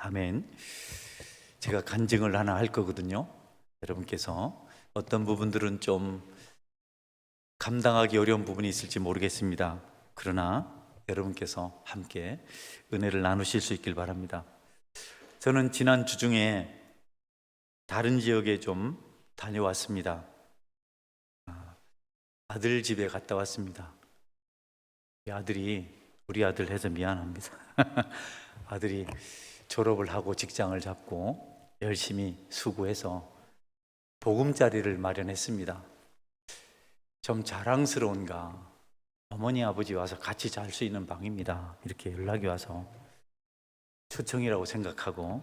아멘. 제가 간증을 하나 할 거거든요. 여러분께서 어떤 부분들은 좀 감당하기 어려운 부분이 있을지 모르겠습니다. 그러나 여러분께서 함께 은혜를 나누실 수 있길 바랍니다. 저는 지난 주중에 다른 지역에 좀 다녀왔습니다. 아들 집에 갔다 왔습니다. 우리 아들 해서 미안합니다. 아들이 졸업을 하고 직장을 잡고 열심히 수고해서 보금자리를 마련했습니다. 좀 자랑스러운가, 어머니 아버지 와서 같이 잘 수 있는 방입니다. 이렇게 연락이 와서 초청이라고 생각하고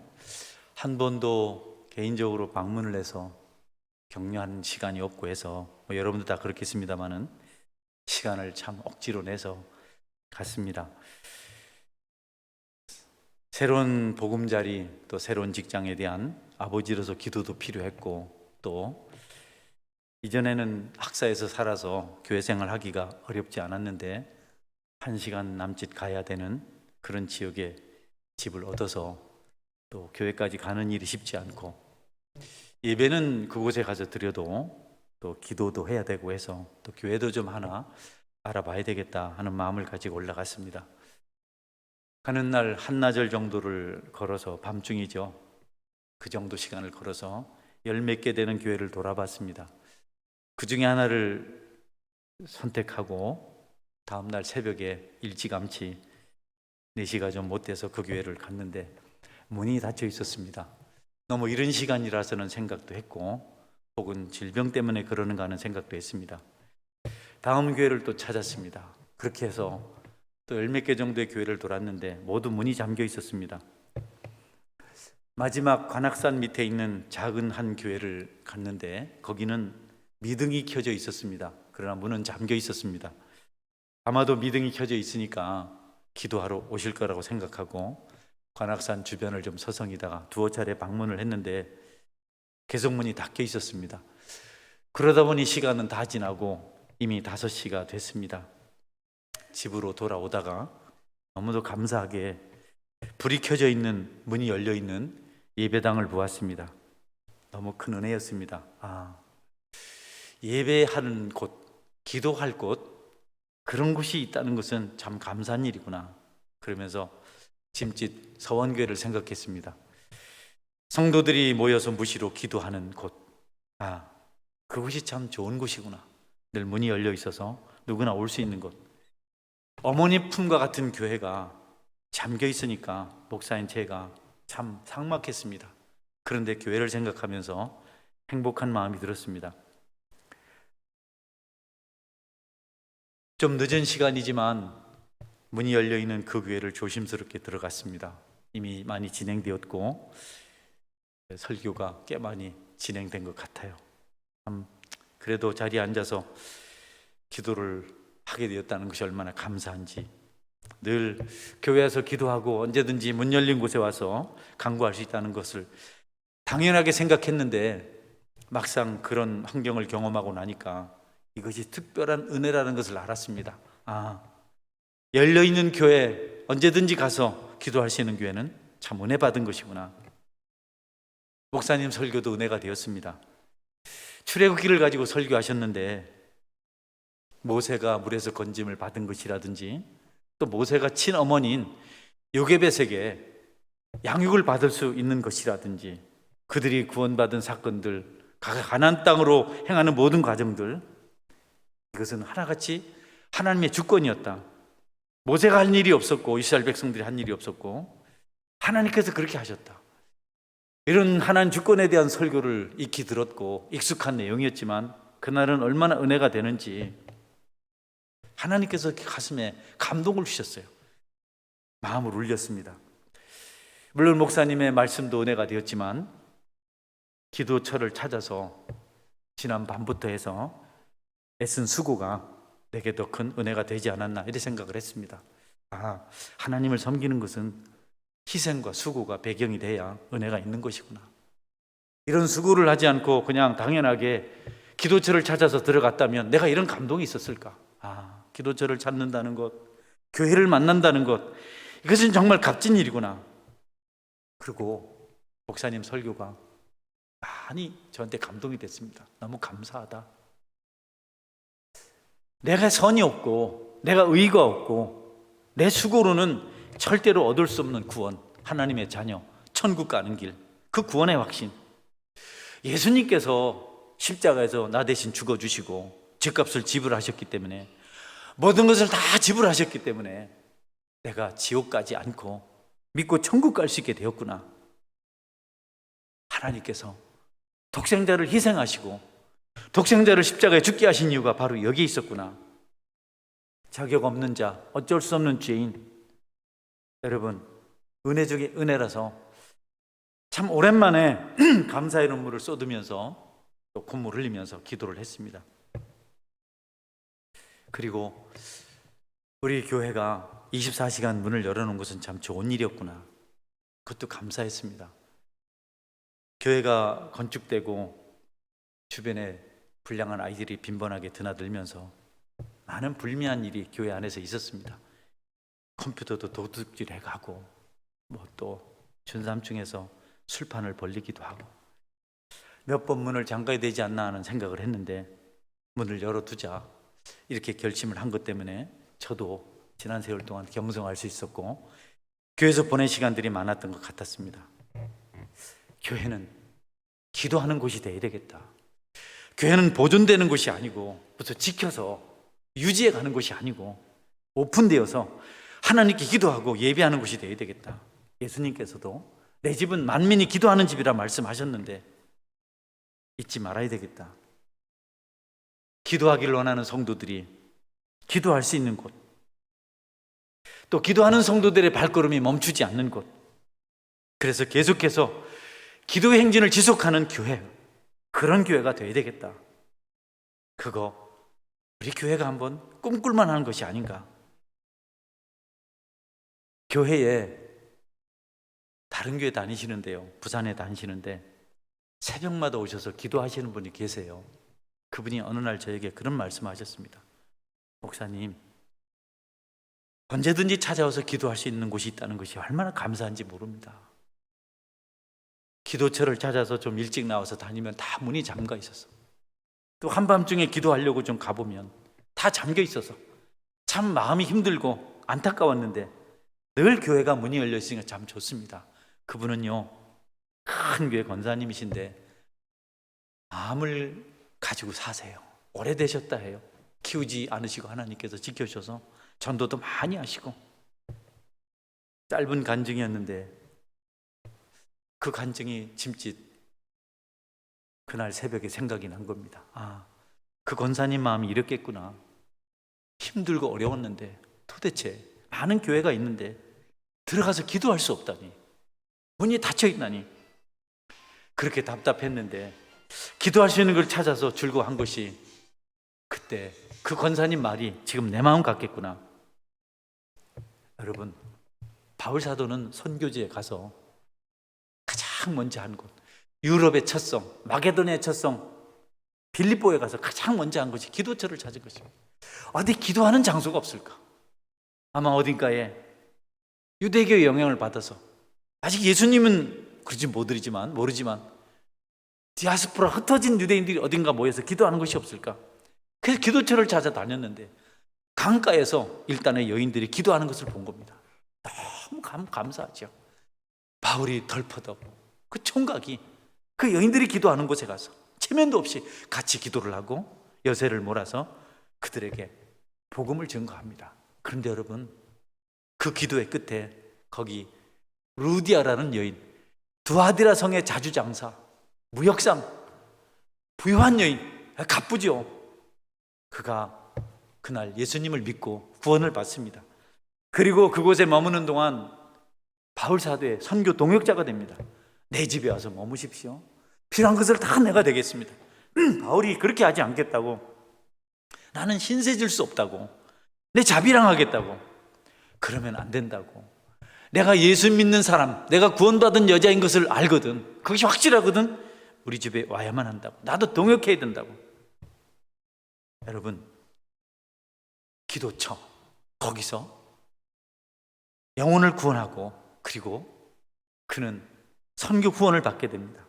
한 번도 개인적으로 방문을 해서 격려하는 시간이 없고 해서 여러분도 다 그렇겠습니다마는 시간을 참 억지로 내서 갔습니다. 새로운 보금자리, 또 새로운 직장에 대한 아버지로서 기도도 필요했고, 또 이전에는 학사에서 살아서 교회 생활하기가 어렵지 않았는데 1시간 남짓 가야 되는 그런 지역에 집을 얻어서 또 교회까지 가는 일이 쉽지 않고, 예배는 그곳에 가서 드려도 또 기도도 해야 되고 해서 또 교회도 좀 하나 알아봐야 되겠다 하는 마음을 가지고 올라갔습니다. 가는 날 한나절 정도를 걸어서, 밤중이죠. 그 정도 시간을 걸어서 열 몇 개 되는 교회를 돌아봤습니다. 그 중에 하나를 선택하고 다음날 새벽에 일찌감치 4시가 좀 못 돼서 그 교회를 갔는데 문이 닫혀 있었습니다. 너무 이른 시간이라서는 생각도 했고, 혹은 질병 때문에 그러는가 하는 생각도 했습니다. 다음 교회를 또 찾았습니다. 그렇게 해서 또 열 몇 개 정도의 교회를 돌았는데 모두 문이 잠겨 있었습니다. 마지막 관악산 밑에 있는 작은 한 교회를 갔는데 거기는 미등이 켜져 있었습니다. 그러나 문은 잠겨 있었습니다. 아마도 미등이 켜져 있으니까 기도하러 오실 거라고 생각하고 관악산 주변을 좀 서성이다가 두어 차례 방문을 했는데 계속 문이 닫혀 있었습니다. 그러다 보니 시간은 다 지나고 이미 5시가 됐습니다. 집으로 돌아오다가 너무도 감사하게 불이 켜져 있는, 문이 열려 있는 예배당을 보았습니다. 너무 큰 은혜였습니다. 예배하는 곳, 기도할 곳, 그런 곳이 있다는 것은 참 감사한 일이구나. 그러면서 짐짓 서원교회를 생각했습니다. 성도들이 모여서 무시로 기도하는 곳, 그곳이 참 좋은 곳이구나. 늘 문이 열려 있어서 누구나 올 수 있는 곳. 어머니 품과 같은 교회가 잠겨 있으니까 목사인 제가 참 삭막했습니다. 그런데 교회를 생각하면서 행복한 마음이 들었습니다. 좀 늦은 시간이지만 문이 열려 있는 그 교회를 조심스럽게 들어갔습니다. 이미 많이 진행되었고 설교가 꽤 많이 진행된 것 같아요. 그래도 자리에 앉아서 기도를 하게 되었다는 것이 얼마나 감사한지, 늘 교회에서 기도하고 언제든지 문 열린 곳에 와서 간구할 수 있다는 것을 당연하게 생각했는데 막상 그런 환경을 경험하고 나니까 이것이 특별한 은혜라는 것을 알았습니다. 열려있는 교회, 언제든지 가서 기도할 수 있는 교회는 참 은혜 받은 것이구나. 목사님 설교도 은혜가 되었습니다. 출애굽기를 가지고 설교하셨는데 모세가 물에서 건짐을 받은 것이라든지, 또 모세가 친어머니인 요게벳에게 양육을 받을 수 있는 것이라든지, 그들이 구원받은 사건들, 가나안 땅으로 행하는 모든 과정들, 이것은 하나같이 하나님의 주권이었다. 모세가 할 일이 없었고 이스라엘 백성들이 한 일이 없었고 하나님께서 그렇게 하셨다. 이런 하나님 주권에 대한 설교를 익히 들었고 익숙한 내용이었지만 그날은 얼마나 은혜가 되는지 하나님께서 가슴에 감동을 주셨어요. 마음을 울렸습니다. 물론 목사님의 말씀도 은혜가 되었지만 기도처를 찾아서 지난 밤부터 해서 애쓴 수고가 내게 더 큰 은혜가 되지 않았나, 이렇게 생각을 했습니다. 하나님을 섬기는 것은 희생과 수고가 배경이 돼야 은혜가 있는 것이구나. 이런 수고를 하지 않고 그냥 당연하게 기도처를 찾아서 들어갔다면 내가 이런 감동이 있었을까? 기도처를 찾는다는 것, 교회를 만난다는 것, 이것은 정말 값진 일이구나. 그리고 목사님 설교가 많이 저한테 감동이 됐습니다. 너무 감사하다. 내가 선이 없고 내가 의가 없고 내 수고로는 절대로 얻을 수 없는 구원, 하나님의 자녀, 천국 가는 길, 그 구원의 확신. 예수님께서 십자가에서 나 대신 죽어주시고 죄값을 지불하셨기 때문에, 모든 것을 다 지불하셨기 때문에 내가 지옥 가지 않고 믿고 천국 갈 수 있게 되었구나. 하나님께서 독생자를 희생하시고 독생자를 십자가에 죽게 하신 이유가 바로 여기에 있었구나. 자격 없는 자, 어쩔 수 없는 죄인. 여러분, 은혜 중에 은혜라서 참 오랜만에 감사의 눈물을 쏟으면서 또 콧물 흘리면서 기도를 했습니다. 그리고 우리 교회가 24시간 문을 열어놓은 것은 참 좋은 일이었구나. 그것도 감사했습니다. 교회가 건축되고 주변에 불량한 아이들이 빈번하게 드나들면서 많은 불미한 일이 교회 안에서 있었습니다. 컴퓨터도 도둑질해 가고 또 준삼층에서 술판을 벌리기도 하고 몇 번 문을 잠가야 되지 않나 하는 생각을 했는데 문을 열어두자 이렇게 결심을 한 것 때문에 저도 지난 세월 동안 경성할 수 있었고 교회에서 보낸 시간들이 많았던 것 같았습니다. 교회는 기도하는 곳이 되어야 되겠다. 교회는 보존되는 곳이 아니고 무슨 지켜서 유지해 가는 곳이 아니고 오픈되어서 하나님께 기도하고 예배하는 곳이 되어야 되겠다. 예수님께서도 내 집은 만민이 기도하는 집이라 말씀하셨는데 잊지 말아야 되겠다. 기도하기를 원하는 성도들이 기도할 수 있는 곳, 또 기도하는 성도들의 발걸음이 멈추지 않는 곳, 그래서 계속해서 기도의 행진을 지속하는 교회, 그런 교회가 되어야 되겠다. 그거 우리 교회가 한번 꿈꿀만 하는 것이 아닌가. 교회에 다른 교회 다니시는데요, 부산에 다니시는데 새벽마다 오셔서 기도하시는 분이 계세요. 그분이 어느 날 저에게 그런 말씀하셨습니다. 목사님, 언제든지 찾아와서 기도할 수 있는 곳이 있다는 것이 얼마나 감사한지 모릅니다. 기도처를 찾아서 좀 일찍 나와서 다니면 다 문이 잠가 있어서, 또 한밤중에 기도하려고 좀 가보면 다 잠겨 있어서 참 마음이 힘들고 안타까웠는데 늘 교회가 문이 열려 있으니까 참 좋습니다. 그분은요, 큰 교회 권사님이신데 마음을 가지고 사세요. 오래되셨다 해요. 키우지 않으시고 하나님께서 지켜주셔서 전도도 많이 하시고. 짧은 간증이었는데 그 간증이 짐짓 그날 새벽에 생각이 난 겁니다. 그 권사님 마음이 이랬겠구나. 힘들고 어려웠는데 도대체 많은 교회가 있는데 들어가서 기도할 수 없다니, 문이 닫혀 있다니, 그렇게 답답했는데 기도할 수 있는 걸 찾아서 즐거워한 것이 그때 그 권사님 말이 지금 내 마음 같겠구나. 여러분, 바울 사도는 선교지에 가서 가장 먼저 한 곳, 유럽의 첫 성, 마게도니아의 첫 성, 빌립보에 가서 가장 먼저 한 것이 기도처를 찾은 것입니다. 어디 기도하는 장소가 없을까? 아마 어딘가에 유대교의 영향을 받아서, 아직 예수님은 그러지 모르지만 디아스포라 흩어진 유대인들이 어딘가 모여서 기도하는 것이 없을까? 그래서 기도처를 찾아다녔는데 강가에서 일단의 여인들이 기도하는 것을 본 겁니다. 너무 감사하죠. 바울이 덜퍼덕 그 총각이 그 여인들이 기도하는 곳에 가서 체면도 없이 같이 기도를 하고 여세를 몰아서 그들에게 복음을 증거합니다. 그런데 여러분, 그 기도의 끝에 거기 루디아라는 여인, 두아디라 성의 자주장사, 무역상, 부유한 여인, 가쁘죠. 그가 그날 예수님을 믿고 구원을 받습니다. 그리고 그곳에 머무는 동안 바울 사도의 선교 동역자가 됩니다. 내 집에 와서 머무십시오. 필요한 것을 다 내가 되겠습니다. 바울이 그렇게 하지 않겠다고, 나는 신세 질 수 없다고, 내 자비랑하겠다고, 그러면 안 된다고, 내가 예수 믿는 사람, 내가 구원받은 여자인 것을 알거든, 그것이 확실하거든, 우리 집에 와야만 한다고, 나도 동역해야 된다고. 여러분, 기도처, 거기서 영혼을 구원하고, 그리고 그는 선교 후원을 받게 됩니다.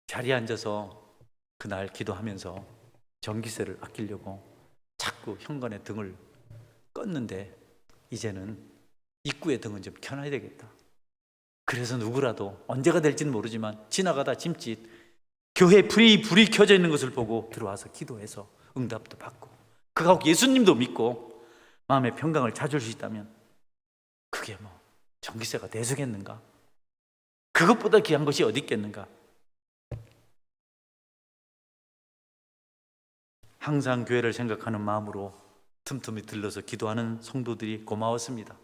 자리에 앉아서 그날 기도하면서 전기세를 아끼려고 자꾸 현관에 등을 껐는데 이제는 입구의 등은 좀 켜놔야 되겠다. 그래서 누구라도 언제가 될지는 모르지만 지나가다 짐짓 교회 불이 켜져 있는 것을 보고 들어와서 기도해서 응답도 받고 그하고 예수님도 믿고 마음의 평강을 찾을 수 있다면 그게 뭐 전기세가 대수겠는가? 그것보다 귀한 것이 어디 있겠는가? 항상 교회를 생각하는 마음으로 틈틈이 들러서 기도하는 성도들이 고마웠습니다.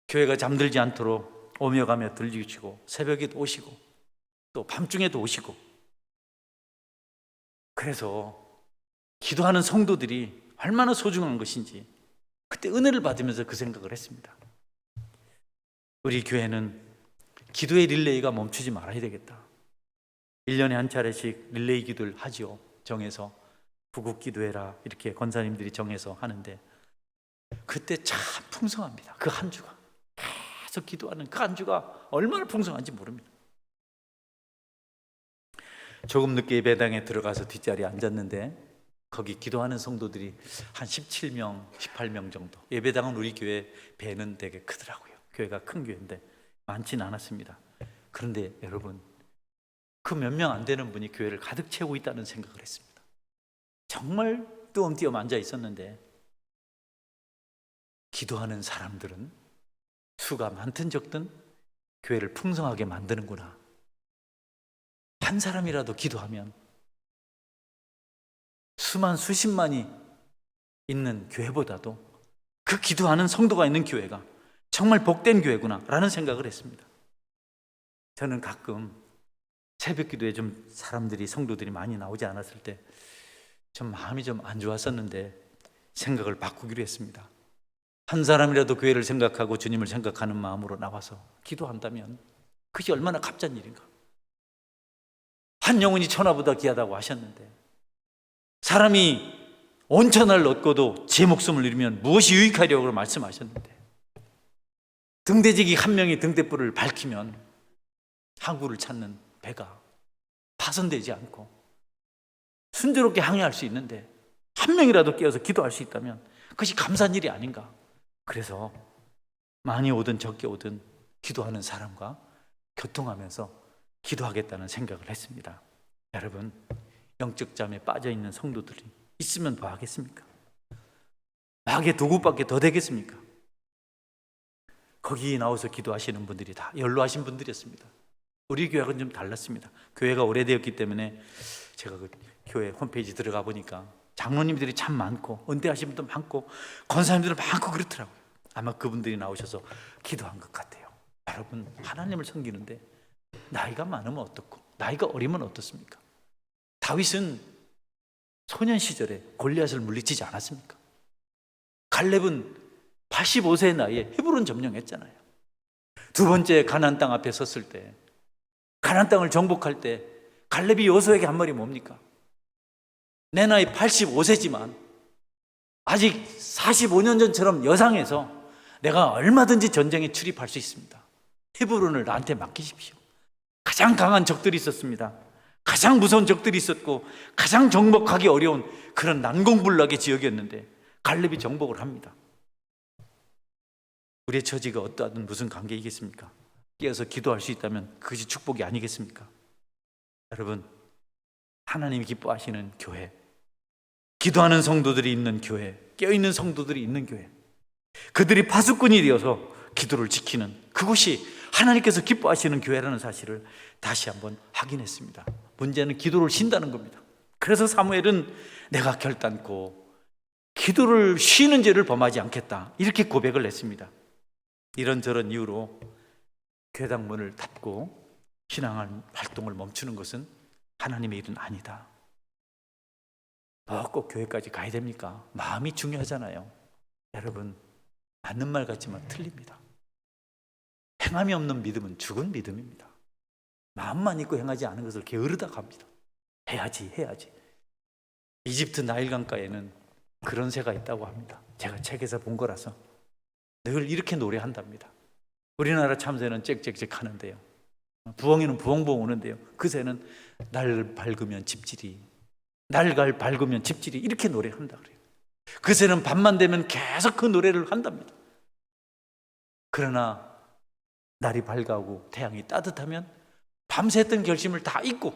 교회가 잠들지 않도록 오며 가며 들리시고 새벽에도 오시고 또 밤중에도 오시고, 그래서 기도하는 성도들이 얼마나 소중한 것인지 그때 은혜를 받으면서 그 생각을 했습니다. 우리 교회는 기도의 릴레이가 멈추지 말아야 되겠다. 1년에 한 차례씩 릴레이 기도를 하지요. 정해서 부국 기도해라 이렇게 권사님들이 정해서 하는데 그때 참 풍성합니다. 그 한 주가 계속 기도하는 그 한 주가 얼마나 풍성한지 모릅니다. 조금 늦게 예배당에 들어가서 뒷자리에 앉았는데 거기 기도하는 성도들이 한 17명, 18명 정도. 예배당은 우리 교회 배는 되게 크더라고요. 교회가 큰 교회인데 많지는 않았습니다. 그런데 여러분, 그 몇 명 안 되는 분이 교회를 가득 채우고 있다는 생각을 했습니다. 정말 띄엄띄엄 앉아 있었는데 기도하는 사람들은 수가 많든 적든 교회를 풍성하게 만드는구나. 한 사람이라도 기도하면 수십만이 있는 교회보다도 그 기도하는 성도가 있는 교회가 정말 복된 교회구나 라는 생각을 했습니다. 저는 가끔 새벽 기도에 좀 사람들이 성도들이 많이 나오지 않았을 때 좀 마음이 좀 안 좋았었는데 생각을 바꾸기로 했습니다. 한 사람이라도 교회를 생각하고 주님을 생각하는 마음으로 나와서 기도한다면 그것이 얼마나 값진 일인가. 한 영혼이 천하보다 귀하다고 하셨는데 사람이 온천을 얻고도 제 목숨을 잃으면 무엇이 유익하려고 말씀하셨는데 등대지기 한 명이 등대불을 밝히면 항구를 찾는 배가 파손되지 않고 순조롭게 항해할 수 있는데 한 명이라도 깨어서 기도할 수 있다면 그것이 감사한 일이 아닌가. 그래서 많이 오든 적게 오든 기도하는 사람과 교통하면서 기도하겠다는 생각을 했습니다. 여러분, 영적 잠에 빠져있는 성도들이 있으면 뭐 하겠습니까? 마귀의 도구밖에 더 되겠습니까? 거기 나와서 기도하시는 분들이 다 연로하신 분들이었습니다. 우리 교회는 좀 달랐습니다. 교회가 오래되었기 때문에 제가 그 교회 홈페이지 들어가 보니까 장로님들이 참 많고 은퇴하신 분도 많고 권사님들 많고 그렇더라고요. 아마 그분들이 나오셔서 기도한 것 같아요. 여러분, 하나님을 섬기는데 나이가 많으면 어떻고 나이가 어리면 어떻습니까? 다윗은 소년 시절에 골리앗을 물리치지 않았습니까? 갈렙은 85세의 나이에 헤브론 점령했잖아요. 두 번째 가나안 땅 앞에 섰을 때, 가나안 땅을 정복할 때 갈렙이 여호수아에게 한 말이 뭡니까? 내 나이 85세지만 아직 45년 전처럼 여상해서 내가 얼마든지 전쟁에 출입할 수 있습니다. 헤브론을 나한테 맡기십시오. 가장 강한 적들이 있었습니다. 가장 무서운 적들이 있었고 가장 정복하기 어려운 그런 난공불락의 지역이었는데 갈렙이 정복을 합니다. 우리의 처지가 어떠하든 무슨 관계이겠습니까? 깨어서 기도할 수 있다면 그것이 축복이 아니겠습니까? 여러분, 하나님이 기뻐하시는 교회, 기도하는 성도들이 있는 교회, 깨어있는 성도들이 있는 교회, 그들이 파수꾼이 되어서 기도를 지키는 그곳이 하나님께서 기뻐하시는 교회라는 사실을 다시 한번 확인했습니다. 문제는 기도를 쉰다는 겁니다. 그래서 사무엘은 내가 결단코 기도를 쉬는 죄를 범하지 않겠다 이렇게 고백을 했습니다. 이런저런 이유로 교회당 문을 닫고 신앙 활동을 멈추는 것은 하나님의 일은 아니다. 꼭 교회까지 가야 됩니까? 마음이 중요하잖아요. 여러분, 맞는 말 같지만 틀립니다. 행함이 없는 믿음은 죽은 믿음입니다. 마음만 있고 행하지 않은 것을 게으르다 갑니다. 해야지. 이집트 나일강가에는 그런 새가 있다고 합니다. 제가 책에서 본 거라서 늘 이렇게 노래한답니다. 우리나라 참새는 짹짹짹 하는데요, 부엉이는 부엉부엉 우는데요, 그 새는 날 밝으면 집질이, 날 밝으면 집질이 이렇게 노래한다 그래요. 그 새는 밤만 되면 계속 그 노래를 한답니다. 그러나 날이 밝아오고 태양이 따뜻하면 밤새던 결심을 다 잊고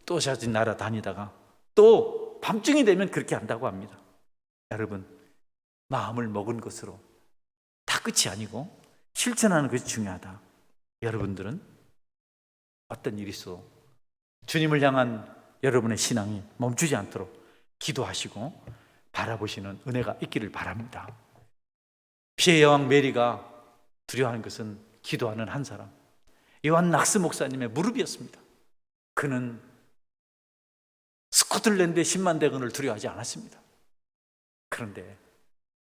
또 다시 날아다니다가 또 밤중이 되면 그렇게 한다고 합니다. 여러분, 마음을 먹은 것으로 다 끝이 아니고 실천하는 것이 중요하다. 여러분들은 어떤 일이 있어 주님을 향한 여러분의 신앙이 멈추지 않도록 기도하시고 바라보시는 은혜가 있기를 바랍니다. 피해 여왕 메리가 두려워하는 것은 기도하는 한 사람, 요한 낙스 목사님의 무릎이었습니다. 그는 스코틀랜드의 10만 대군을 두려워하지 않았습니다. 그런데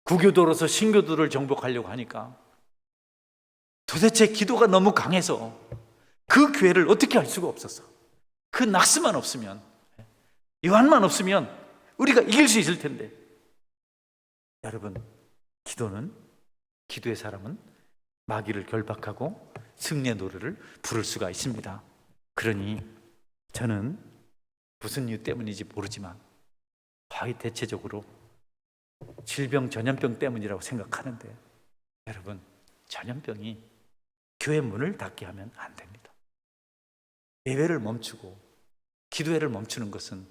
구교도로서 신교도를 정복하려고 하니까 도대체 기도가 너무 강해서 그 교회를 어떻게 할 수가 없었어. 그 낙스만 없으면, 요한만 없으면 우리가 이길 수 있을 텐데. 여러분, 기도의 사람은 마귀를 결박하고 승리의 노래를 부를 수가 있습니다. 그러니 저는 무슨 이유 때문인지 모르지만 거의 대체적으로 질병, 전염병 때문이라고 생각하는데, 여러분, 전염병이 교회 문을 닫게 하면 안 됩니다. 예배를 멈추고 기도회를 멈추는 것은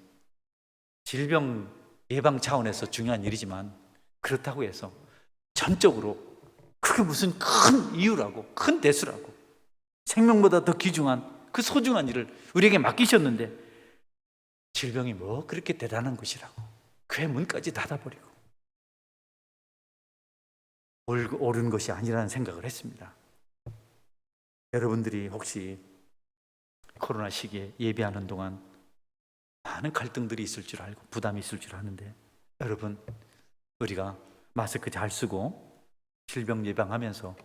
질병 예방 차원에서 중요한 일이지만, 그렇다고 해서 전적으로 그게 무슨 큰 이유라고, 큰 대수라고, 생명보다 더 귀중한 그 소중한 일을 우리에게 맡기셨는데 질병이 뭐 그렇게 대단한 것이라고 교회 문까지 닫아버리고 옳은 것이 아니라는 생각을 했습니다. 여러분들이 혹시 코로나 시기에 예배하는 동안 많은 갈등들이 있을 줄 알고 부담이 있을 줄 아는데, 여러분, 우리가 마스크 잘 쓰고 질병 예방하면서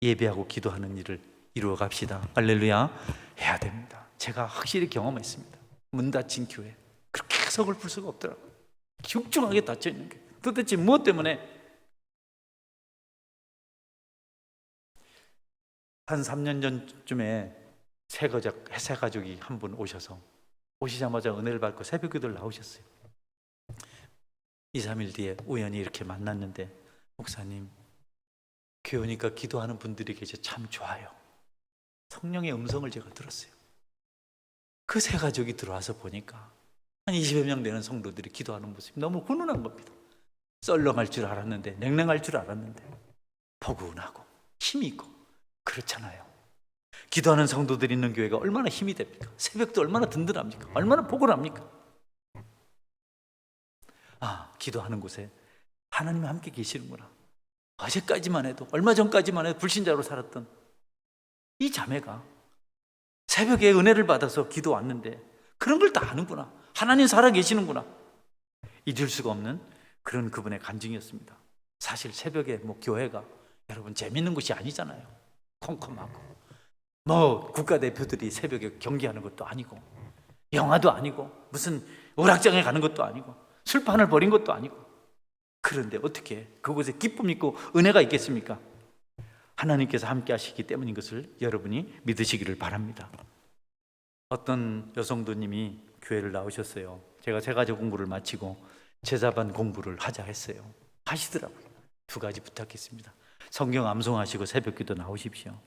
예배하고 기도하는 일을 이루어 갑시다. 할렐루야. 해야 됩니다. 제가 확실히 경험했습니다. 문 닫힌 교회 그렇게 서글플 수가 없더라고요. 흉중하게 닫혀 있는 게 도대체 무엇 때문에. 한 3년 전쯤에 새 가족이 한 분 오시자마자 은혜를 받고 새벽 기도를 나오셨어요. 2, 3일 뒤에 우연히 이렇게 만났는데, 목사님, 교회 오니까 기도하는 분들이 계셔 참 좋아요. 성령의 음성을 제가 들었어요. 그 새 가족이 들어와서 보니까 한 20여 명 되는 성도들이 기도하는 모습이 너무 훈훈한 겁니다. 썰렁할 줄 알았는데, 냉랭할 줄 알았는데 포근하고 힘이 있고. 그렇잖아요. 기도하는 성도들이 있는 교회가 얼마나 힘이 됩니까? 새벽도 얼마나 든든합니까? 얼마나 포근합니까? 기도하는 곳에 하나님이 함께 계시는구나. 어제까지만 해도, 얼마 전까지만 해도 불신자로 살았던 이 자매가 새벽에 은혜를 받아서 기도 왔는데 그런 걸 다 아는구나. 하나님 살아 계시는구나. 잊을 수가 없는 그런 그분의 간증이었습니다. 사실 새벽에 교회가 여러분 재밌는 곳이 아니잖아요. 컴컴하고 국가대표들이 새벽에 경기하는 것도 아니고, 영화도 아니고, 무슨 오락장에 가는 것도 아니고, 술판을 벌인 것도 아니고. 그런데 어떻게 그곳에 기쁨 있고 은혜가 있겠습니까? 하나님께서 함께 하시기 때문인 것을 여러분이 믿으시기를 바랍니다. 어떤 여성도님이 교회를 나오셨어요. 제가 제가족 공부를 마치고 제자반 공부를 하자 했어요. 하시더라고요. 2가지 부탁했습니다. 성경 암송하시고 새벽기도 나오십시오.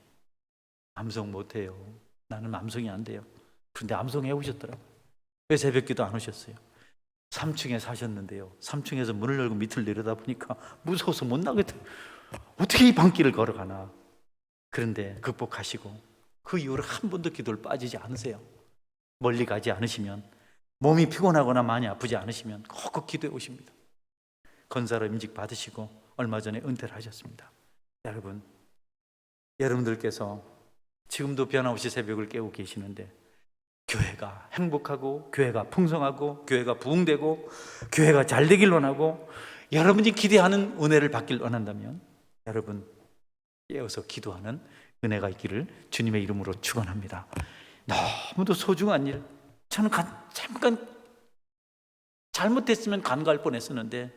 암송 못해요. 나는 암송이 안 돼요. 그런데 암송해 오셨더라고요. 왜 새벽기도 안 오셨어요? 3층에 사셨는데요, 3층에서 문을 열고 밑을 내려다보니까 무서워서 못 나겠더라고요. 어떻게 이 방길을 걸어가나. 그런데 극복하시고 그 이후로 한 번도 기도를 빠지지 않으세요. 멀리 가지 않으시면, 몸이 피곤하거나 많이 아프지 않으시면 꼭 기도해 오십니다. 건사로 임직 받으시고 얼마 전에 은퇴를 하셨습니다. 여러분들께서 지금도 변함없이 새벽을 깨우고 계시는데, 교회가 행복하고 교회가 풍성하고 교회가 부흥되고 교회가 잘 되길 원하고 여러분이 기대하는 은혜를 받길 원한다면 여러분 깨어서 기도하는 은혜가 있기를 주님의 이름으로 축원합니다. 너무도 소중한 일, 저는 잠깐 잘못했으면 간과할 뻔했었는데,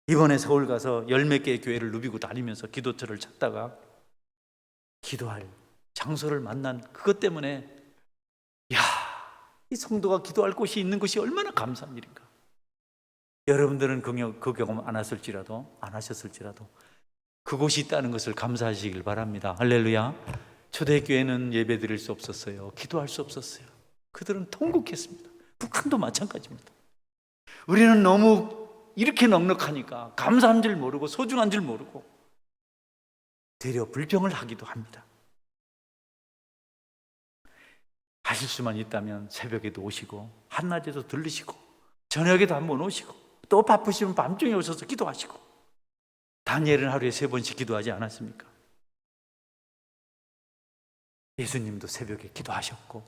이번에 서울 가서 10몇 개의 교회를 누비고 다니면서 기도처를 찾다가 기도할 장소를 만난 그것 때문에 이 성도가 기도할 곳이 있는 것이 얼마나 감사한 일인가. 여러분들은 그 경험 안 하셨을지라도 그곳이 있다는 것을 감사하시길 바랍니다. 할렐루야. 초대교회는 예배 드릴 수 없었어요. 기도할 수 없었어요. 그들은 통곡했습니다. 북한도 마찬가지입니다. 우리는 너무 이렇게 넉넉하니까 감사한 줄 모르고 소중한 줄 모르고 되려 불평을 하기도 합니다. 하실 수만 있다면 새벽에도 오시고 한낮에도 들르시고 저녁에도 한번 오시고 또 바쁘시면 밤중에 오셔서 기도하시고. 다니엘은 하루에 3번씩 기도하지 않았습니까? 예수님도 새벽에 기도하셨고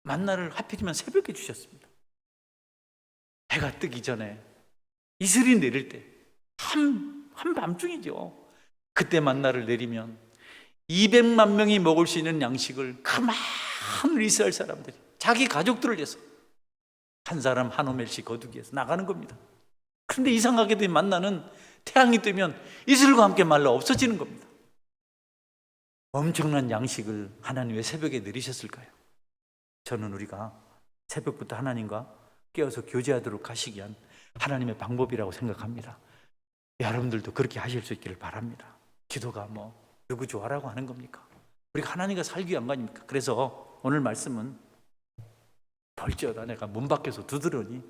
만나를 하필이면 새벽에 주셨습니다. 해가 뜨기 전에 이슬이 내릴 때 한밤중이죠. 그때 만나를 내리면 200만 명이 먹을 수 있는 양식을 그 많은 이스라엘 사람들이 자기 가족들을 위해서 한 사람 한 오멜씩 거두기 위해서 나가는 겁니다. 그런데 이상하게도 이 만나는 태양이 뜨면 이슬과 함께 말라 없어지는 겁니다. 엄청난 양식을 하나님 왜 새벽에 내리셨을까요? 저는 우리가 새벽부터 하나님과 깨어서 교제하도록 하시기 위한 하나님의 방법이라고 생각합니다. 여러분들도 그렇게 하실 수 있기를 바랍니다. 기도가 누구 좋아라고 하는 겁니까? 우리가 하나님과 살기 위한 거 아닙니까? 그래서 오늘 말씀은 벌지어다 내가 문 밖에서 두드러니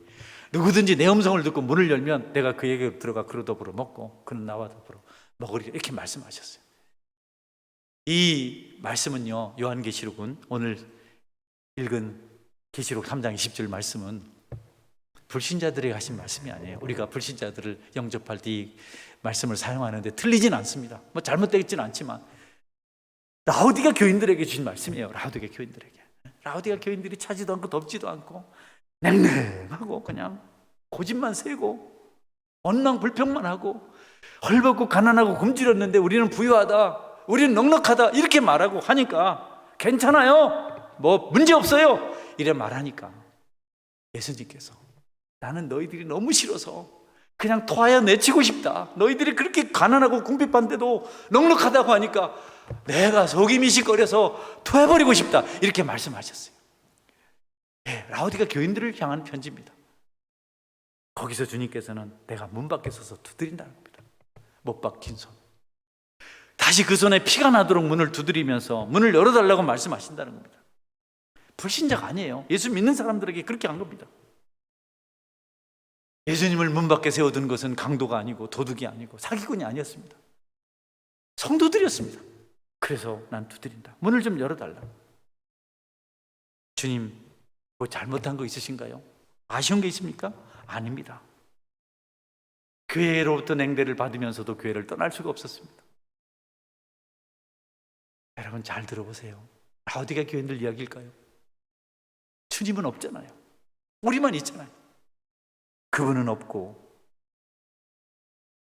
누구든지 내 음성을 듣고 문을 열면 내가 그에게 들어가 그로 더불어 먹고 그는 나와 더불어 먹으리라 이렇게 말씀하셨어요. 이 말씀은요, 요한계시록은 오늘 읽은 계시록 3장 20절 말씀은 불신자들에게 하신 말씀이 아니에요. 우리가 불신자들을 영접할 때 이 말씀을 사용하는데 틀리진 않습니다. 잘못되지는 않지만 라오디가 교인들에게 주신 말씀이에요. 라오디가 교인들에게. 라오디가 교인들이 차지도 않고 덥지도 않고 냉랭하고 그냥 고집만 세고 원망 불평만 하고 헐벗고 가난하고 굶주렸는데 우리는 부유하다, 우리는 넉넉하다 이렇게 말하고 하니까 괜찮아요, 문제 없어요 이래 말하니까 예수님께서 나는 너희들이 너무 싫어서 그냥 토하여 내치고 싶다. 너희들이 그렇게 가난하고 궁핍한데도 넉넉하다고 하니까 내가 속이 미식거려서 토해버리고 싶다 이렇게 말씀하셨어요. 라오디가 교인들을 향한 편지입니다. 거기서 주님께서는 내가 문 밖에 서서 두드린다는 겁니다. 못 박힌 손, 다시 그 손에 피가 나도록 문을 두드리면서 문을 열어달라고 말씀하신다는 겁니다. 불신자가 아니에요. 예수 믿는 사람들에게 그렇게 한 겁니다. 예수님을 문 밖에 세워둔 것은 강도가 아니고 도둑이 아니고 사기꾼이 아니었습니다. 성도들이었습니다. 그래서 난 두드린다. 문을 좀 열어달라. 주님, 뭐 잘못한 거 있으신가요? 아쉬운 게 있습니까? 아닙니다. 교회로부터 냉대를 받으면서도 교회를 떠날 수가 없었습니다. 여러분 잘 들어보세요. 라오디가 교인들 이야기일까요? 주님은 없잖아요. 우리만 있잖아요. 그분은 없고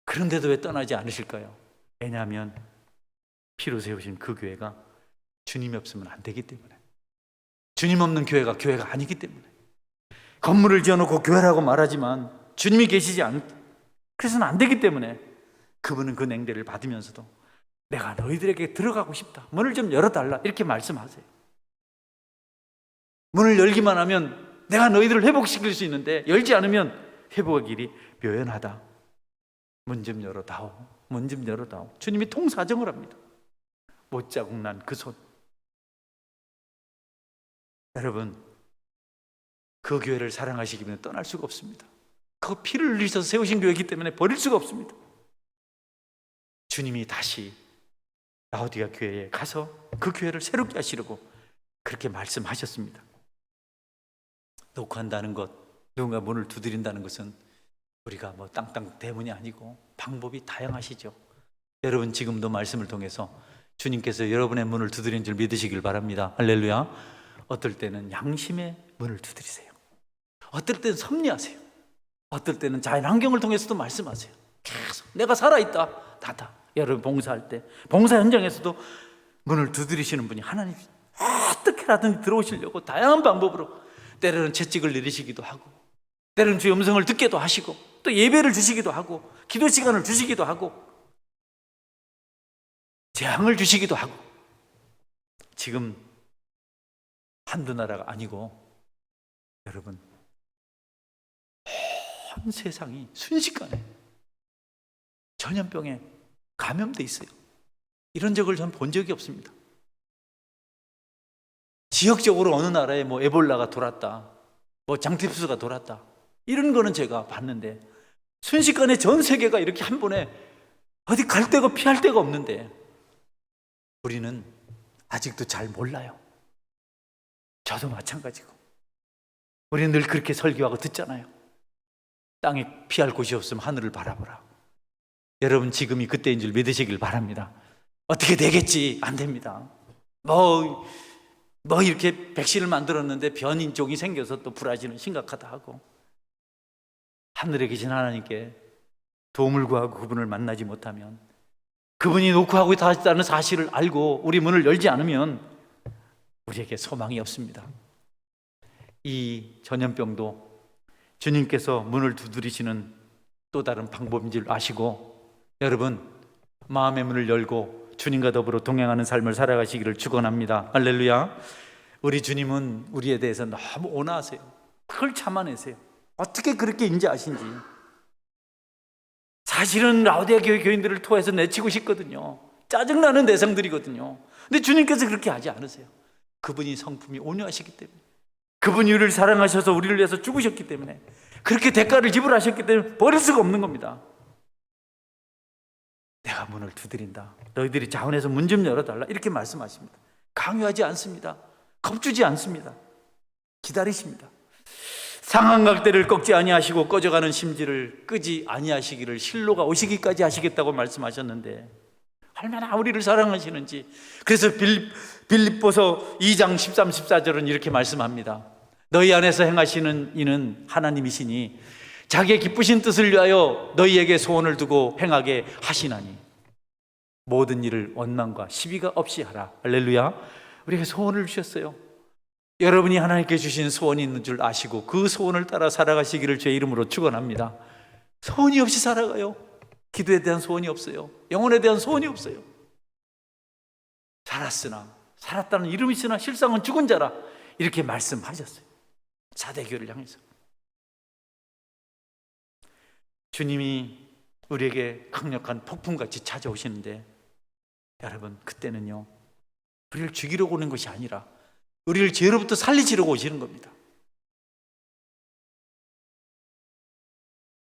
그런데도 왜 떠나지 않으실까요? 왜냐하면 피로 세우신 그 교회가 주님이 없으면 안 되기 때문에, 주님 없는 교회가 교회가 아니기 때문에. 건물을 지어놓고 교회라고 말하지만 주님이 계시지 그래서는 안 되기 때문에 그분은 그 냉대를 받으면서도 내가 너희들에게 들어가고 싶다, 문을 좀 열어달라 이렇게 말씀하세요. 문을 열기만 하면 내가 너희들을 회복시킬 수 있는데 열지 않으면 회복의 길이 묘연하다. 문 좀 열어다오, 문 좀 열어다오. 주님이 통사정을 합니다. 못자국 난 그 손. 여러분, 그 교회를 사랑하시기 위해 떠날 수가 없습니다. 그 피를 흘리셔서 세우신 교회이기 때문에 버릴 수가 없습니다. 주님이 다시 라오디가 교회에 가서 그 교회를 새롭게 하시려고 그렇게 말씀하셨습니다. 녹화한다는 것, 누군가 문을 두드린다는 것은 우리가 땅땅 대문이 아니고 방법이 다양하시죠. 여러분 지금도 말씀을 통해서 주님께서 여러분의 문을 두드린 줄 믿으시길 바랍니다. 할렐루야. 어떨 때는 양심의 문을 두드리세요. 어떨 때는 섭리하세요. 어떨 때는 자연 환경을 통해서도 말씀하세요. 계속 내가 살아있다, 나다. 여러분 봉사할 때, 봉사 현장에서도 문을 두드리시는 분이 하나님 어떻게라든지 들어오시려고 다양한 방법으로 때로는 채찍을 내리시기도 하고 때로는 주의 음성을 듣게도 하시고 또 예배를 주시기도 하고 기도 시간을 주시기도 하고 재앙을 주시기도 하고 지금 한두 나라가 아니고 여러분 온 세상이 순식간에 전염병에 감염돼 있어요. 이런 적을 전 본 적이 없습니다. 지역적으로 어느 나라에 뭐 에볼라가 돌았다, 뭐 장티푸스가 돌았다, 이런 거는 제가 봤는데 순식간에 전 세계가 이렇게 한 번에 어디 갈 데가 피할 데가 없는데 우리는 아직도 잘 몰라요. 저도 마찬가지고. 우리는 늘 그렇게 설교하고 듣잖아요. 땅에 피할 곳이 없으면 하늘을 바라보라. 여러분 지금이 그때인 줄 믿으시길 바랍니다. 어떻게 되겠지? 안 됩니다. 뭐 이렇게 백신을 만들었는데 변인종이 생겨서 또 브라질은 심각하다 하고, 하늘에 계신 하나님께 도움을 구하고 그분을 만나지 못하면, 그분이 놓고 하고 있다는 사실을 알고 우리 문을 열지 않으면 우리에게 소망이 없습니다. 이 전염병도 주님께서 문을 두드리시는 또 다른 방법인 줄 아시고, 여러분 마음의 문을 열고 주님과 더불어 동행하는 삶을 살아가시기를 축원합니다. 할렐루야. 우리 주님은 우리에 대해서 너무 온화하세요. 그걸 참아내세요. 어떻게 그렇게 인자하신지. 사실은 라오디아 교회 교인들을 토해서 내치고 싶거든요. 짜증나는 내성들이거든요. 근데 주님께서 그렇게 하지 않으세요. 그분이 성품이 온유하시기 때문에, 그분이 우리를 사랑하셔서 우리를 위해서 죽으셨기 때문에, 그렇게 대가를 지불하셨기 때문에 버릴 수가 없는 겁니다. 내가 문을 두드린다. 너희들이 자원해서 문 좀 열어달라. 이렇게 말씀하십니다. 강요하지 않습니다. 겁주지 않습니다. 기다리십니다. 상한 각대를 꺾지 아니하시고 꺼져가는 심지를 끄지 아니하시기를 실로가 오시기까지 하시겠다고 말씀하셨는데 얼마나 우리를 사랑하시는지. 그래서 빌립보서 2장 13, 14절은 이렇게 말씀합니다. 너희 안에서 행하시는 이는 하나님이시니 자기의 기쁘신 뜻을 위하여 너희에게 소원을 두고 행하게 하시나니 모든 일을 원망과 시비가 없이 하라. 할렐루야. 우리에게 소원을 주셨어요. 여러분이 하나님께 주신 소원이 있는 줄 아시고 그 소원을 따라 살아가시기를 주의 이름으로 축원합니다. 소원이 없이 살아가요. 기도에 대한 소원이 없어요. 영혼에 대한 소원이 없어요. 살았다는 이름이 있으나 실상은 죽은 자라, 이렇게 말씀하셨어요. 사대교회를 향해서. 주님이 우리에게 강력한 폭풍같이 찾아오시는데, 여러분 그때는요 우리를 죽이려고 오는 것이 아니라 우리를 죄로부터 살리시려고 오시는 겁니다.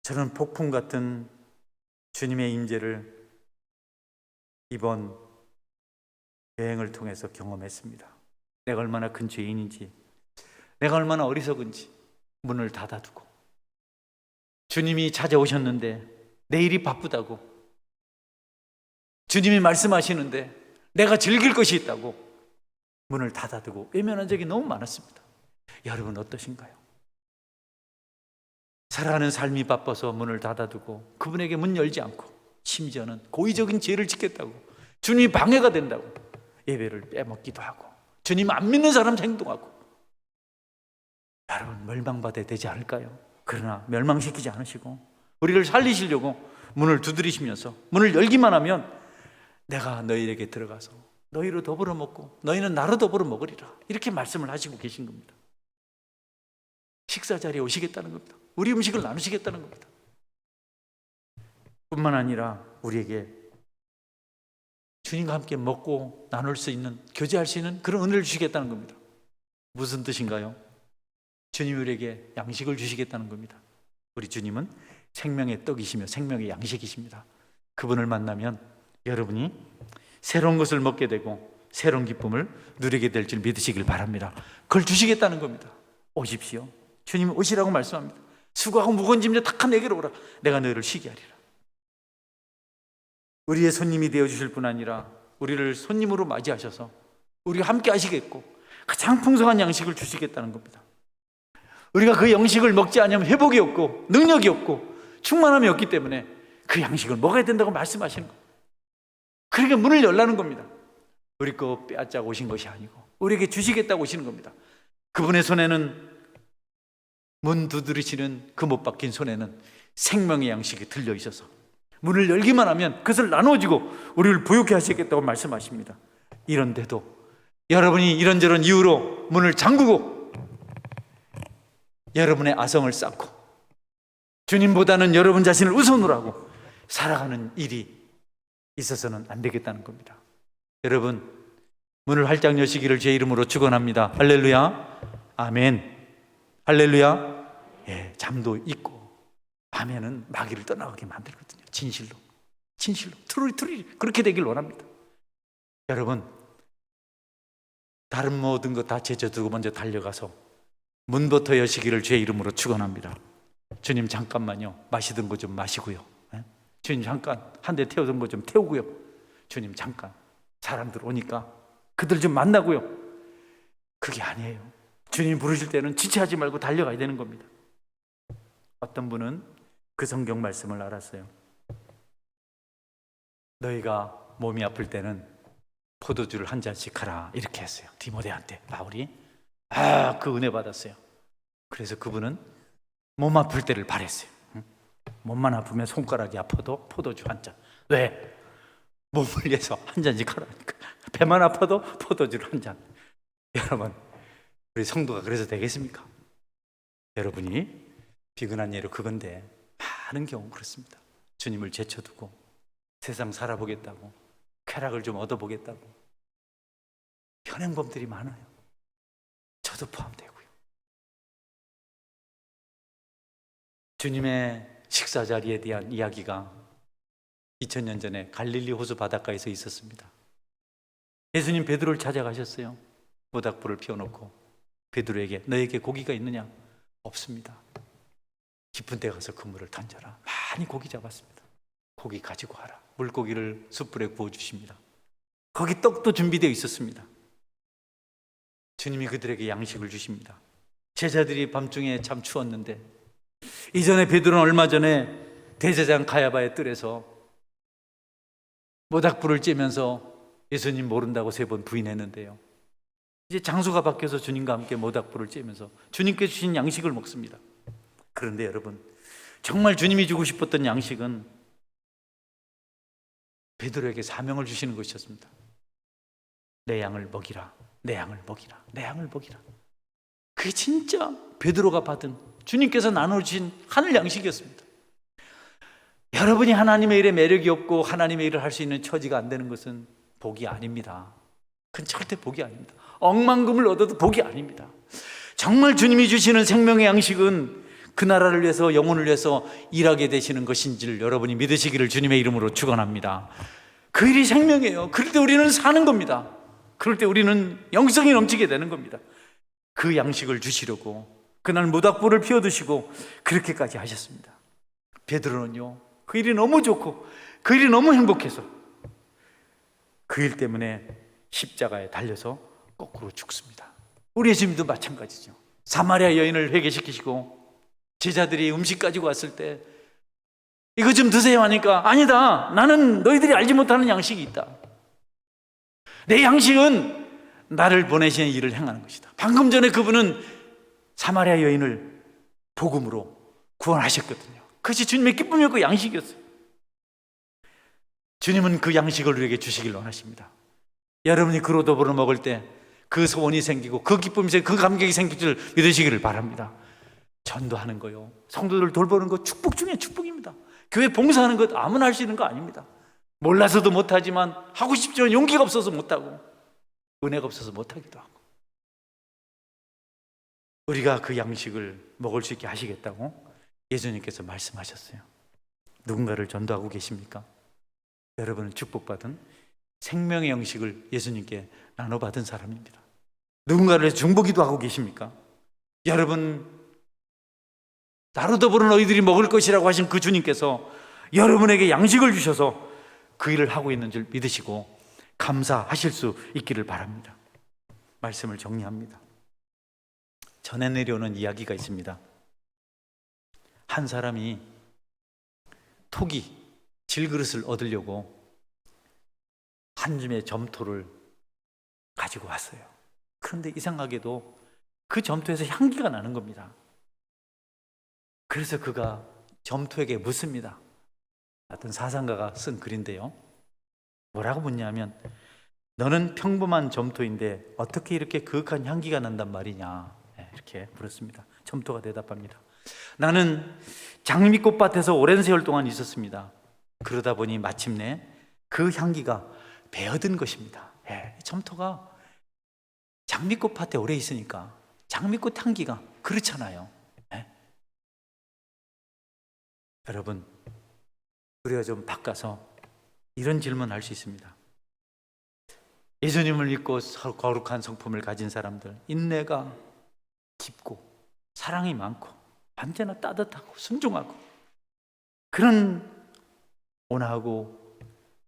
저는 폭풍 같은 주님의 임재를 이번 여행을 통해서 경험했습니다. 내가 얼마나 큰 죄인인지, 내가 얼마나 어리석은지 문을 닫아두고, 주님이 찾아오셨는데 내일이 바쁘다고, 주님이 말씀하시는데 내가 즐길 것이 있다고 문을 닫아두고 외면한 적이 너무 많았습니다. 여러분 어떠신가요? 살아가는 삶이 바빠서 문을 닫아두고 그분에게 문 열지 않고, 심지어는 고의적인 죄를 짓겠다고, 주님이 방해가 된다고 예배를 빼먹기도 하고, 주님 안 믿는 사람 행동하고. 여러분 멸망받아야 되지 않을까요? 그러나 멸망시키지 않으시고 우리를 살리시려고 문을 두드리시면서 문을 열기만 하면 내가 너희에게 들어가서 너희로 더불어 먹고 너희는 나로 더불어 먹으리라, 이렇게 말씀을 하시고 계신 겁니다. 식사 자리에 오시겠다는 겁니다. 우리 음식을 나누시겠다는 겁니다. 뿐만 아니라 우리에게 주님과 함께 먹고 나눌 수 있는, 교제할 수 있는 그런 은혜를 주시겠다는 겁니다. 무슨 뜻인가요? 주님이 우리에게 양식을 주시겠다는 겁니다. 우리 주님은 생명의 떡이시며 생명의 양식이십니다. 그분을 만나면 여러분이 새로운 것을 먹게 되고 새로운 기쁨을 누리게 될 줄 믿으시길 바랍니다. 그걸 주시겠다는 겁니다. 오십시오. 주님이 오시라고 말씀합니다. 수고하고 무거운 짐 다 내게로 오라. 내가 너희를 쉬게 하리라. 우리의 손님이 되어주실 뿐 아니라 우리를 손님으로 맞이하셔서 우리가 함께 하시겠고 가장 풍성한 양식을 주시겠다는 겁니다. 우리가 그 양식을 먹지 않으면 회복이 없고 능력이 없고 충만함이 없기 때문에 그 양식을 먹어야 된다고 말씀하시는 겁니다. 그러니까 문을 열라는 겁니다. 우리 거 빼앗자고 오신 것이 아니고 우리에게 주시겠다고 오시는 겁니다. 그분의 손에는, 문 두드리시는 그 못 박힌 손에는 생명의 양식이 들려 있어서 문을 열기만 하면 그것을 나눠주고 우리를 부유케 하시겠다고 말씀하십니다. 이런데도 여러분이 이런저런 이유로 문을 잠그고 여러분의 아성을 쌓고 주님보다는 여러분 자신을 우선으로 하고 살아가는 일이 있어서는 안 되겠다는 겁니다. 여러분, 문을 활짝 여시기를 제 이름으로 축원합니다. 할렐루야, 아멘. 할렐루야. 예, 잠도 있고 밤에는 마귀를 떠나가게 만들거든요. 진실로 트루리 그렇게 되길 원합니다. 여러분, 다른 모든 것 다 제쳐두고 먼저 달려가서 문부터 여시기를 제 이름으로 축원합니다. 주님 잠깐만요, 마시던 거 좀 마시고요. 주님 잠깐 한 대 태우던 거 좀 태우고요. 주님 잠깐 사람들 오니까 그들 좀 만나고요. 그게 아니에요. 주님 부르실 때는 지체하지 말고 달려가야 되는 겁니다. 어떤 분은 그 성경 말씀을 알았어요. 너희가 몸이 아플 때는 포도주를 한 잔씩 하라, 이렇게 했어요. 디모데한테 바울이. 그 은혜 받았어요. 그래서 그분은 몸 아플 때를 바랬어요. 몸만 아프면 손가락이 아파도 포도주 한 잔. 왜? 몸을 위해서 한 잔씩 하라니까. 배만 아파도 포도주를 한 잔. 여러분, 우리 성도가 그래서 되겠습니까? 여러분이 비근한 예로 그건데 많은 경우 그렇습니다. 주님을 제쳐두고 세상 살아보겠다고, 쾌락을 좀 얻어보겠다고 현행범들이 많아요. 저도 포함되고요. 주님의 식사 자리에 대한 이야기가 2000년 전에 갈릴리 호수 바닷가에서 있었습니다. 예수님 베드로를 찾아가셨어요. 모닥불을 피워놓고 베드로에게 너에게 고기가 있느냐? 없습니다. 깊은 데 가서 그물을 던져라. 많이 고기 잡았습니다. 고기 가지고 와라. 물고기를 숯불에 구워주십니다. 거기 떡도 준비되어 있었습니다. 주님이 그들에게 양식을 주십니다. 제자들이 밤중에 참 추웠는데, 이전에 베드로는 얼마 전에 대제사장 가야바의 뜰에서 모닥불을 쬐면서 예수님 모른다고 3번 부인했는데요, 이제 장소가 바뀌어서 주님과 함께 모닥불을 쬐면서 주님께 주신 양식을 먹습니다. 그런데 여러분, 정말 주님이 주고 싶었던 양식은 베드로에게 사명을 주시는 것이었습니다. 내 양을 먹이라, 내 양을 먹이라, 내 양을 먹이라. 그게 진짜 베드로가 받은, 주님께서 나눠주신 하늘 양식이었습니다. 여러분이 하나님의 일에 매력이 없고 하나님의 일을 할 수 있는 처지가 안 되는 것은 복이 아닙니다. 그건 절대 복이 아닙니다. 억만금을 얻어도 복이 아닙니다. 정말 주님이 주시는 생명의 양식은 그 나라를 위해서, 영혼을 위해서 일하게 되시는 것인지를 여러분이 믿으시기를 주님의 이름으로 축원합니다. 그 일이 생명이에요. 그럴 때 우리는 사는 겁니다. 그럴 때 우리는 영성이 넘치게 되는 겁니다. 그 양식을 주시려고 그날 모닥불을 피워두시고 그렇게까지 하셨습니다. 베드로는요, 그 일이 너무 좋고 그 일이 너무 행복해서 그 일 때문에 십자가에 달려서 거꾸로 죽습니다. 우리 예수님도 마찬가지죠. 사마리아 여인을 회개시키시고 제자들이 음식 가지고 왔을 때 이거 좀 드세요 하니까, 아니다, 나는 너희들이 알지 못하는 양식이 있다. 내 양식은 나를 보내시는 일을 행하는 것이다. 방금 전에 그분은 사마리아 여인을 복음으로 구원하셨거든요. 그것이 주님의 기쁨이었고 양식이었어요. 주님은 그 양식을 우리에게 주시길 원하십니다. 여러분이 그 로도브를 먹을 때 그 소원이 생기고 그 기쁨이 생기고 그 감격이 생길 줄 믿으시기를 바랍니다. 전도하는 거요, 성도들 돌보는 거 축복 중에 축복입니다. 교회 봉사하는 것 아무나 할 수 있는 거 아닙니다. 몰라서도 못하지만, 하고 싶지만 용기가 없어서 못하고 은혜가 없어서 못하기도 하고, 우리가 그 양식을 먹을 수 있게 하시겠다고 예수님께서 말씀하셨어요. 누군가를 전도하고 계십니까? 여러분은 축복받은 생명의 양식을 예수님께 나눠받은 사람입니다. 누군가를 중보기도 하고 계십니까? 여러분, 나로 더불어 너희들이 먹을 것이라고 하신 그 주님께서 여러분에게 양식을 주셔서 그 일을 하고 있는 줄 믿으시고 감사하실 수 있기를 바랍니다. 말씀을 정리합니다. 전해 내려오는 이야기가 있습니다. 한 사람이 토기, 질그릇을 얻으려고 한 줌의 점토를 가지고 왔어요. 그런데 이상하게도 그 점토에서 향기가 나는 겁니다. 그래서 그가 점토에게 묻습니다. 어떤 사상가가 쓴 글인데요, 뭐라고 묻냐면, 너는 평범한 점토인데 어떻게 이렇게 그윽한 향기가 난단 말이냐, 이렇게 물었습니다. 점토가 대답합니다. 나는 장미꽃밭에서 오랜 세월 동안 있었습니다. 그러다 보니 마침내 그 향기가 배어든 것입니다. 점토가 장미꽃밭에 오래 있으니까 장미꽃 향기가 그렇잖아요. 여러분, 우리가 좀 바꿔서 이런 질문을 할 수 있습니다. 예수님을 믿고 거룩한 성품을 가진 사람들, 인내가 깊고 사랑이 많고 언제나 따뜻하고 순종하고 그런 온화하고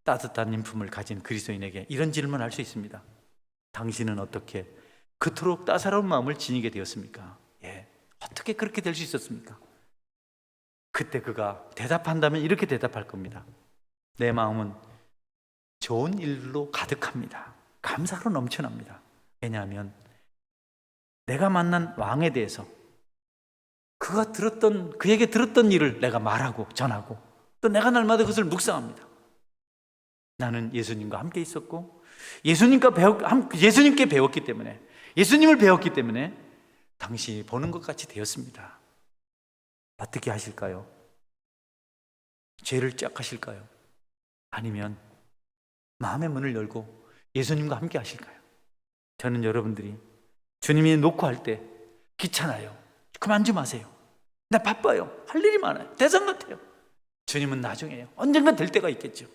따뜻한 인품을 가진 그리스도인에게 이런 질문을 할 수 있습니다. 당신은 어떻게 그토록 따사로운 마음을 지니게 되었습니까? 어떻게 그렇게 될 수 있었습니까? 그때 그가 대답한다면 이렇게 대답할 겁니다. 내 마음은 좋은 일로 가득합니다. 감사로 넘쳐납니다. 왜냐하면 내가 만난 왕에 대해서 그에게 들었던 일을 내가 말하고 전하고 또 내가 날마다 그것을 묵상합니다. 나는 예수님과 함께 있었고 예수님께 배웠기 때문에, 예수님을 배웠기 때문에 당신이 보는 것 같이 되었습니다. 어떻게 하실까요? 죄를 쫙 하실까요? 아니면 마음의 문을 열고 예수님과 함께 하실까요? 저는 여러분들이 주님이 녹화할 때 귀찮아요, 그만 좀 하세요, 나 바빠요, 할 일이 많아요, 대상 같아요. 주님은 나중에요. 언젠가 될 때가 있겠죠.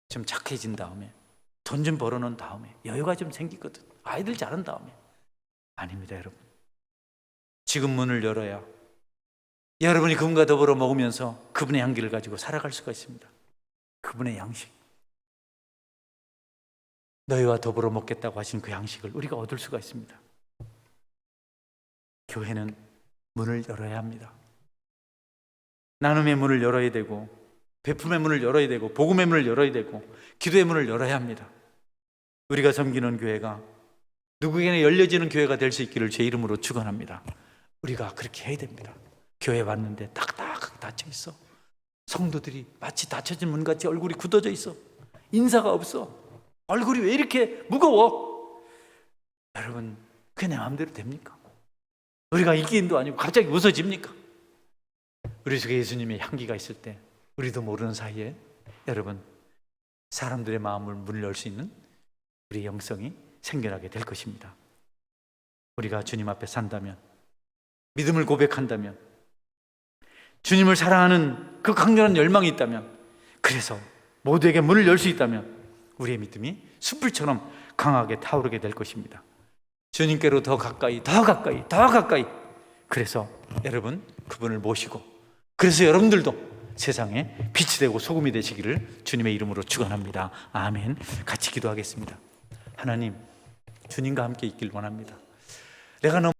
좀 착해진 다음에, 돈 좀 벌어놓은 다음에, 여유가 좀 생기거든, 아이들 자란 다음에. 아닙니다, 여러분. 지금 문을 열어야 여러분이 그분과 더불어 먹으면서 그분의 향기를 가지고 살아갈 수가 있습니다. 그분의 양식, 너희와 더불어 먹겠다고 하신 그 양식을 우리가 얻을 수가 있습니다. 교회는 문을 열어야 합니다. 나눔의 문을 열어야 되고, 베품의 문을 열어야 되고, 복음의 문을 열어야 되고, 기도의 문을 열어야 합니다. 우리가 섬기는 교회가 누구에게나 열려지는 교회가 될 수 있기를 제 이름으로 축원합니다. 우리가 그렇게 해야 됩니다. 교회 왔는데 딱딱하게 닫혀 있어. 성도들이 마치 닫혀진 문같이 얼굴이 굳어져 있어. 인사가 없어. 얼굴이 왜 이렇게 무거워? 여러분, 그게 내 마음대로 됩니까? 우리가 이기인도 아니고 갑자기 웃어집니까? 우리 속에 예수님의 향기가 있을 때 우리도 모르는 사이에 여러분, 사람들의 마음을 문을 열 수 있는 우리의 영성이 생겨나게 될 것입니다. 우리가 주님 앞에 산다면, 믿음을 고백한다면, 주님을 사랑하는 그 강렬한 열망이 있다면, 그래서 모두에게 문을 열 수 있다면 우리의 믿음이 숯불처럼 강하게 타오르게 될 것입니다. 주님께로 더 가까이, 더 가까이, 더 가까이. 그래서 여러분, 그분을 모시고, 그래서 여러분들도 세상에 빛이 되고 소금이 되시기를 주님의 이름으로 축원합니다. 아멘. 같이 기도하겠습니다. 하나님, 주님과 함께 있길 원합니다. 내가 너무